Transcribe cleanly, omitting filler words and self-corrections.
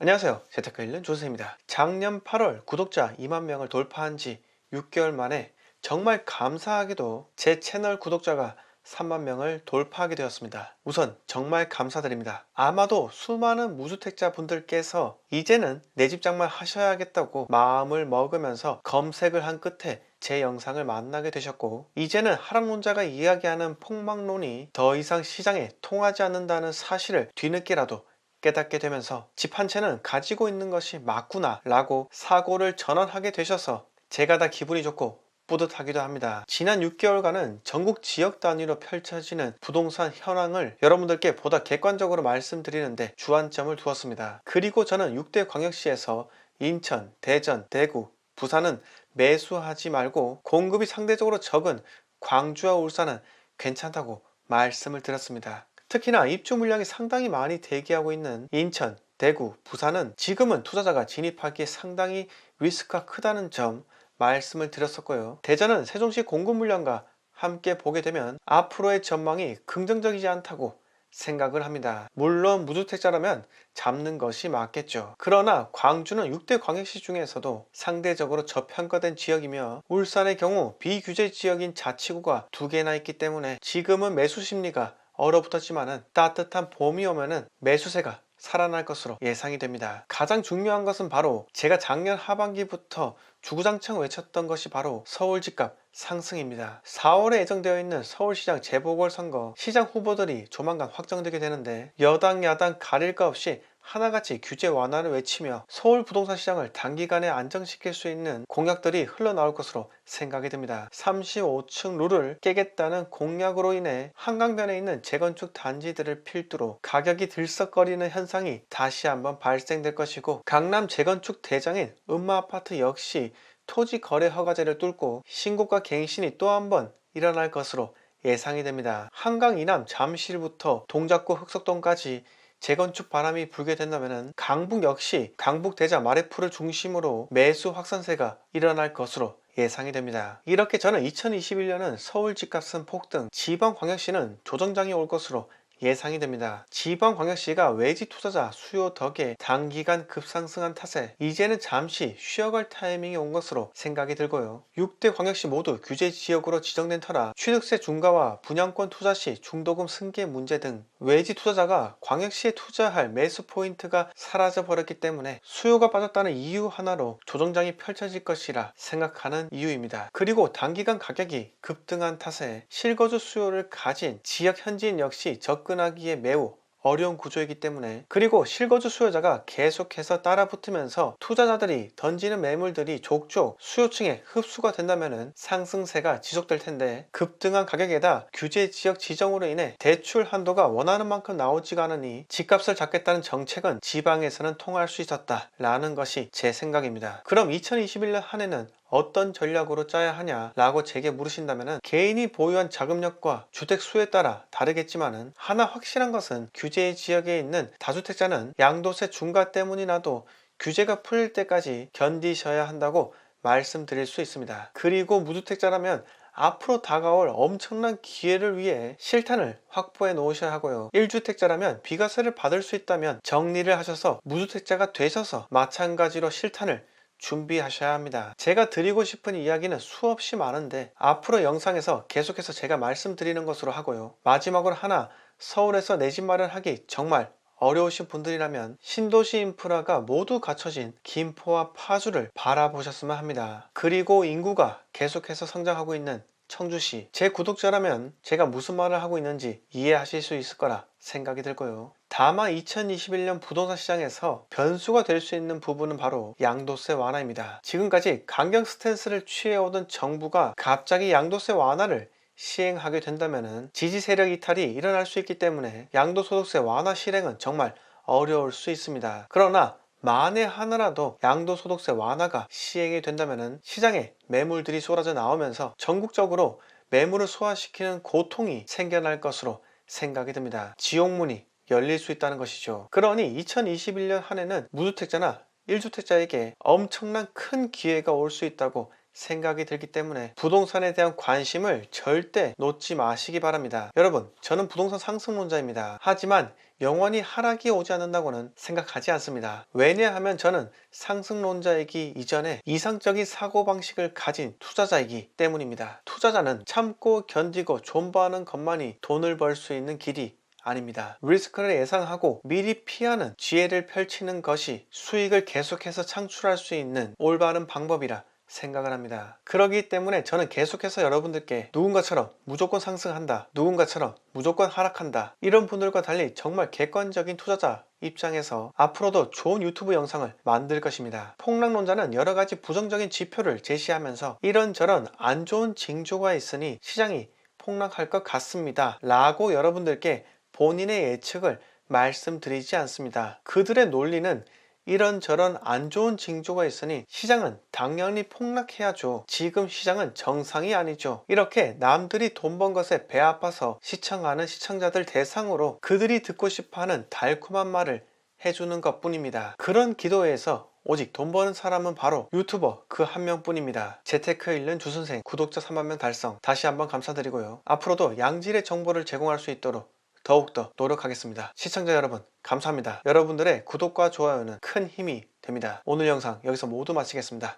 안녕하세요. 재테크 일른 조세입니다. 작년 8월 구독자 2만 명을 돌파한 지 6개월 만에 정말 감사하게도 제 채널 구독자가 3만 명을 돌파하게 되었습니다. 우선 정말 감사드립니다. 아마도 수많은 무주택자 분들께서 이제는 내 집 장만 하셔야겠다고 마음을 먹으면서 검색을 한 끝에 제 영상을 만나게 되셨고, 이제는 하락론자가 이야기하는 폭망론이 더 이상 시장에 통하지 않는다는 사실을 뒤늦게라도 깨닫게 되면서 집 한 채는 가지고 있는 것이 맞구나 라고 사고를 전환하게 되셔서 제가 다 기분이 좋고 뿌듯하기도 합니다. 지난 6개월간은 전국 지역 단위로 펼쳐지는 부동산 현황을 여러분들께 보다 객관적으로 말씀드리는데 주안점을 두었습니다. 그리고 저는 6대 광역시에서 인천, 대전, 대구, 부산은 매수하지 말고 공급이 상대적으로 적은 광주와 울산은 괜찮다고 말씀을 드렸습니다. 특히나 입주 물량이 상당히 많이 대기하고 있는 인천, 대구, 부산은 지금은 투자자가 진입하기에 상당히 리스크가 크다는 점 말씀을 드렸었고요. 대전은 세종시 공급 물량과 함께 보게 되면 앞으로의 전망이 긍정적이지 않다고 생각을 합니다. 물론 무주택자라면 잡는 것이 맞겠죠. 그러나 광주는 6대 광역시 중에서도 상대적으로 저평가된 지역이며 울산의 경우 비규제 지역인 자치구가 2개나 있기 때문에 지금은 매수 심리가 얼어붙었지만은 따뜻한 봄이 오면은 매수세가 살아날 것으로 예상이 됩니다. 가장 중요한 것은 바로 제가 작년 하반기부터 주구장창 외쳤던 것이 바로 서울 집값 상승입니다. 4월에 예정되어 있는 서울시장 재보궐선거 시장 후보들이 조만간 확정되게 되는데, 여당 야당 가릴 것 없이 하나같이 규제 완화를 외치며 서울 부동산 시장을 단기간에 안정시킬 수 있는 공약들이 흘러나올 것으로 생각이 듭니다. 35층 룰을 깨겠다는 공약으로 인해 한강변에 있는 재건축 단지들을 필두로 가격이 들썩거리는 현상이 다시 한번 발생될 것이고, 강남 재건축 대장인 음마아파트 역시 토지 거래 허가제를 뚫고 신고가 갱신이 또 한번 일어날 것으로 예상이 됩니다. 한강 이남 잠실부터 동작구 흑석동까지 재건축 바람이 불게 된다면 강북 역시 강북 대자 마레프를 중심으로 매수 확산세가 일어날 것으로 예상이 됩니다. 이렇게 저는 2021년은 서울 집값은 폭등, 지방광역시는 조정장이 올 것으로 예상이 됩니다. 지방광역시가 외지 투자자 수요 덕에 단기간 급상승한 탓에 이제는 잠시 쉬어갈 타이밍이 온 것으로 생각이 들고요. 6대 광역시 모두 규제 지역으로 지정된 터라 취득세 중과와 분양권 투자 시 중도금 승계 문제 등 외지 투자자가 광역시에 투자할 매수 포인트가 사라져 버렸기 때문에 수요가 빠졌다는 이유 하나로 조정장이 펼쳐질 것이라 생각하는 이유입니다. 그리고 단기간 가격이 급등한 탓에 실거주 수요를 가진 지역 현지인 역시 접근하기에 매우 어려운 구조이기 때문에, 그리고 실거주 수요자가 계속해서 따라붙으면서 투자자들이 던지는 매물들이 족족 수요층에 흡수가 된다면 상승세가 지속될 텐데, 급등한 가격에다 규제 지역 지정으로 인해 대출 한도가 원하는 만큼 나오지가 않으니 집값을 잡겠다는 정책은 지방에서는 통할 수 있었다 라는 것이 제 생각입니다. 그럼 2021년 한 해는 어떤 전략으로 짜야 하냐 라고 제게 물으신다면, 개인이 보유한 자금력과 주택 수에 따라 다르겠지만은 하나 확실한 것은 규제 지역에 있는 다주택자는 양도세 중과 때문이라도 규제가 풀릴 때까지 견디셔야 한다고 말씀드릴 수 있습니다. 그리고 무주택자라면 앞으로 다가올 엄청난 기회를 위해 실탄을 확보해 놓으셔야 하고요. 1주택자라면 비과세를 받을 수 있다면 정리를 하셔서 무주택자가 되셔서 마찬가지로 실탄을 준비하셔야 합니다. 제가 드리고 싶은 이야기는 수없이 많은데 앞으로 영상에서 계속해서 제가 말씀드리는 것으로 하고요. 마지막으로 하나, 서울에서 내 집 마련하기 정말 어려우신 분들이라면 신도시 인프라가 모두 갖춰진 김포와 파주를 바라보셨으면 합니다. 그리고 인구가 계속해서 성장하고 있는 청주시, 제 구독자라면 제가 무슨 말을 하고 있는지 이해하실 수 있을 거라 생각이 들고요. 다만 2021년 부동산 시장에서 변수가 될 수 있는 부분은 바로 양도세 완화입니다. 지금까지 강경 스탠스를 취해오던 정부가 갑자기 양도세 완화를 시행하게 된다면 지지 세력 이탈이 일어날 수 있기 때문에 양도소득세 완화 실행은 정말 어려울 수 있습니다. 그러나 만에 하나라도 양도소득세 완화가 시행이 된다면 시장에 매물들이 쏟아져 나오면서 전국적으로 매물을 소화시키는 고통이 생겨날 것으로 생각이 듭니다. 지옥문이 열릴 수 있다는 것이죠. 그러니 2021년 한 해는 무주택자나 1주택자에게 엄청난 큰 기회가 올 수 있다고 생각이 들기 때문에 부동산에 대한 관심을 절대 놓지 마시기 바랍니다. 여러분, 저는 부동산 상승론자입니다. 하지만 영원히 하락이 오지 않는다고는 생각하지 않습니다. 왜냐하면 저는 상승론자이기 이전에 이상적인 사고방식을 가진 투자자이기 때문입니다. 투자자는 참고 견디고 존버하는 것만이 돈을 벌 수 있는 길이 아닙니다. 리스크를 예상하고 미리 피하는 지혜를 펼치는 것이 수익을 계속해서 창출할 수 있는 올바른 방법이라 생각을 합니다. 그렇기 때문에 저는 계속해서 여러분들께 누군가처럼 무조건 상승한다, 누군가처럼 무조건 하락한다, 이런 분들과 달리 정말 객관적인 투자자 입장에서 앞으로도 좋은 유튜브 영상을 만들 것입니다. 폭락론자는 여러가지 부정적인 지표를 제시하면서 이런저런 안 좋은 징조가 있으니 시장이 폭락할 것 같습니다 라고 여러분들께 본인의 예측을 말씀드리지 않습니다. 그들의 논리는 이런저런 안 좋은 징조가 있으니 시장은 당연히 폭락해야죠. 지금 시장은 정상이 아니죠. 이렇게 남들이 돈 번 것에 배 아파서 시청하는 시청자들 대상으로 그들이 듣고 싶어하는 달콤한 말을 해주는 것 뿐입니다. 그런 기도에서 오직 돈 버는 사람은 바로 유튜버 그 한 명뿐입니다. 재테크 읽는 주선생 구독자 3만 명 달성 다시 한번 감사드리고요. 앞으로도 양질의 정보를 제공할 수 있도록 더욱더 노력하겠습니다. 시청자 여러분 감사합니다. 여러분들의 구독과 좋아요는 큰 힘이 됩니다. 오늘 영상 여기서 모두 마치겠습니다.